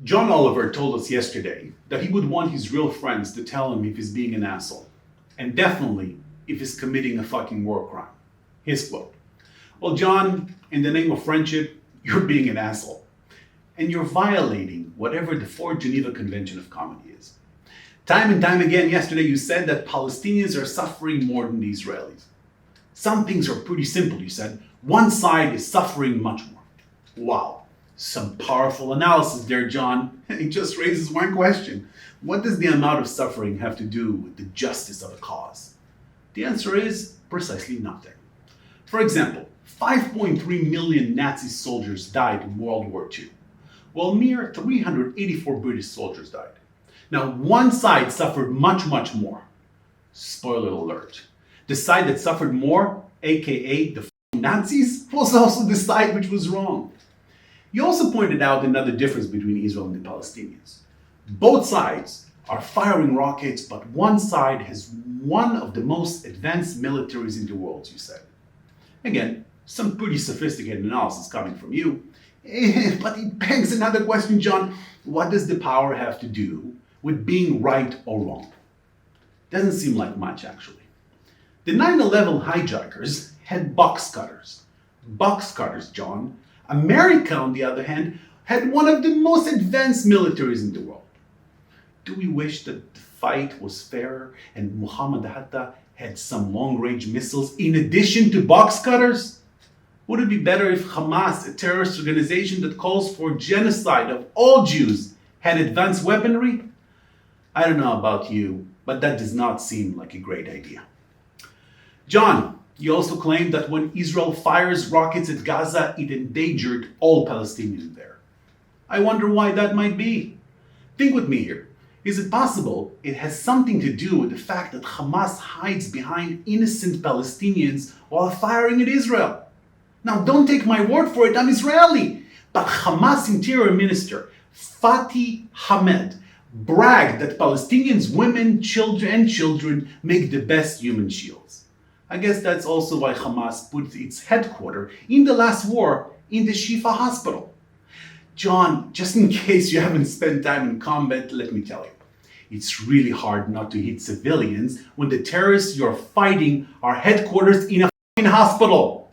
John Oliver told us yesterday that he would want his real friends to tell him if he's being an asshole, and definitely if he's committing a fucking war crime. His quote. Well, John, in the name of friendship, you're being an asshole. And you're violating whatever the Fourth Geneva Convention of Comedy is. Time and time again yesterday you said that Palestinians are suffering more than the Israelis. Some things are pretty simple, you said. One side is suffering much more. Wow. Some powerful analysis there, John. It just raises one question. What does the amount of suffering have to do with the justice of a cause? The answer is precisely nothing. For example, 5.3 million Nazi soldiers died in World War II, while mere 384 British soldiers died. Now, one side suffered much, much more. Spoiler alert. The side that suffered more, aka the Nazis, was also the side which was wrong. You also pointed out another difference between Israel and the Palestinians. Both sides are firing rockets, but one side has one of the most advanced militaries in the world, you said. Again, some pretty sophisticated analysis coming from you. But it begs another question, John. What does the power have to do with being right or wrong? Doesn't seem like much, actually. The 9/11 hijackers had box cutters. Box cutters, John. America, on the other hand, had one of the most advanced militaries in the world. Do we wish that the fight was fairer and Muhammad Hatta had some long-range missiles in addition to box cutters? Would it be better if Hamas, a terrorist organization that calls for genocide of all Jews, had advanced weaponry? I don't know about you, but that does not seem like a great idea. John, you also claimed that when Israel fires rockets at Gaza, it endangered all Palestinians there. I wonder why that might be. Think with me here. Is it possible it has something to do with the fact that Hamas hides behind innocent Palestinians while firing at Israel? Now, don't take my word for it, I'm Israeli. But Hamas Interior Minister Fatih Hamed bragged that Palestinians, women, children make the best human shields. I guess that's also why Hamas put its headquarters in the last war in the Shifa hospital. John, just in case you haven't spent time in combat, let me tell you. It's really hard not to hit civilians when the terrorists you're fighting are headquarters in a f***ing hospital.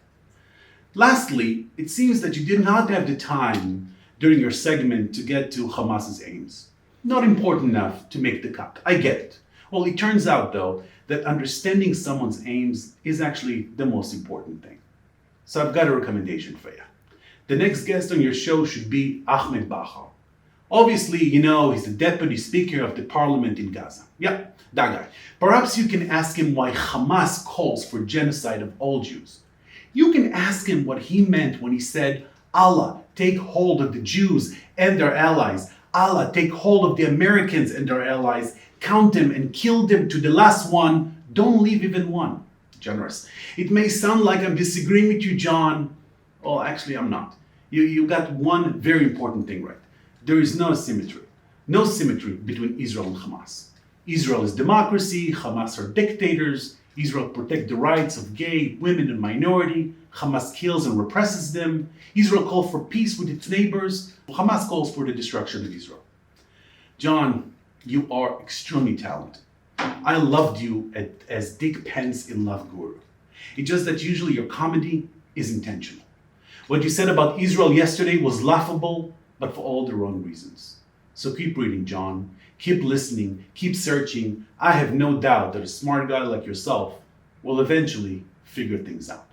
Lastly, it seems that you did not have the time during your segment to get to Hamas's aims. Not important enough to make the cut. I get it. Well, it turns out, though, that understanding someone's aims is actually the most important thing. So I've got a recommendation for you. The next guest on your show should be Ahmed Bahar. Obviously, you know, he's the deputy speaker of the parliament in Gaza. Yeah, that guy. Perhaps you can ask him why Hamas calls for genocide of all Jews. You can ask him what he meant when he said, Allah, take hold of the Jews and their allies. Allah, take hold of the Americans and their allies. Count them and kill them to the last one. Don't leave even one. Generous. It may sound like I'm disagreeing with you, John. Well, actually, I'm not. You got one very important thing right. There is no symmetry. No symmetry between Israel and Hamas. Israel is democracy, Hamas are dictators. Israel protects the rights of gay, women, and minority. Hamas kills and represses them. Israel calls for peace with its neighbors. Hamas calls for the destruction of Israel. John, you are extremely talented. I loved you as Dick Pence in Love Guru. It's just that usually your comedy is intentional. What you said about Israel yesterday was laughable, but for all the wrong reasons. So keep reading, John. Keep listening. Keep searching. I have no doubt that a smart guy like yourself will eventually figure things out.